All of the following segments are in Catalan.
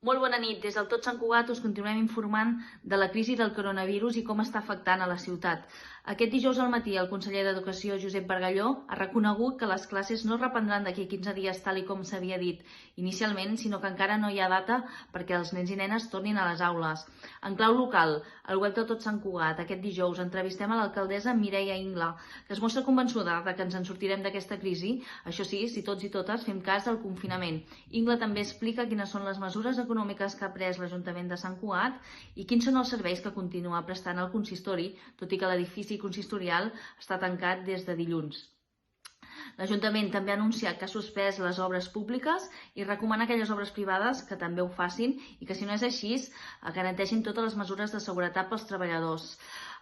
Molt bona nit. Des del Tot Sant Cugat us continuem informant de la crisi del coronavirus i com està afectant a la ciutat. Aquest dijous al matí el conseller d'Educació, Josep Bargalló, ha reconegut que les classes no es reprendran d'aquí 15 dies tal i com s'havia dit inicialment, sinó que encara no hi ha data perquè els nens i nenes tornin a les aules. En clau local, al web de Tot Sant Cugat, aquest dijous entrevistem a l'alcaldessa Mireia Ingla, que es mostra convençuda de que ens en sortirem d'aquesta crisi, això sí, si tots i totes fem cas del confinament. Ingla també explica quines són les mesures econòmiques que ha pres l'Ajuntament de Sant Cugat i quins són els serveis que continua prestant el consistori, tot i que l'edifici consistorial està tancat des de dilluns. L'Ajuntament també ha anunciat que ha suspès les obres públiques i recomana a aquelles obres privades que també ho facin i que, si no és així, garanteixin totes les mesures de seguretat pels treballadors.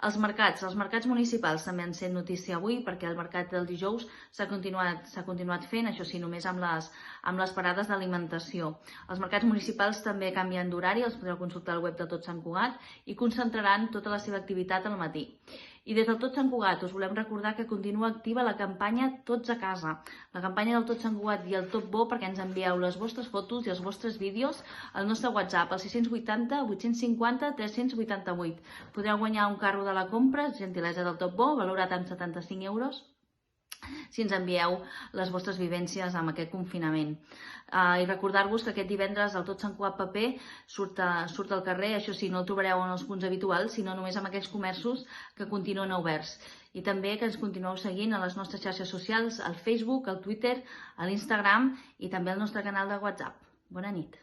Els mercats municipals també han sent notícia avui perquè el mercat del dijous s'ha continuat fent, això sí, només amb les parades d'alimentació. Els mercats municipals també canvien d'horari, els podreu consultar al web de Tot Sant Cugat i concentraran tota la seva activitat al matí. I des del Tot Sant Cugat us volem recordar que continua activa la campanya Tots a casa. La campanya del Tot Sant Cugat i el Tot Bo perquè ens envieu les vostres fotos i els vostres vídeos al nostre WhatsApp, al 680 850 388. Podreu guanyar un carro de la compra, gentilesa del Tot Bo, valorat en 75 euros, si ens envieu les vostres vivències amb aquest confinament. I recordar-vos que aquest divendres el Tot Sant Cugat Paper surt al carrer, això sí, no el trobareu en els punts habituals, sinó només en aquells comerços que continuen oberts. I també que ens continueu seguint a les nostres xarxes socials, al Facebook, al Twitter, a l'Instagram i també al nostre canal de WhatsApp. Bona nit.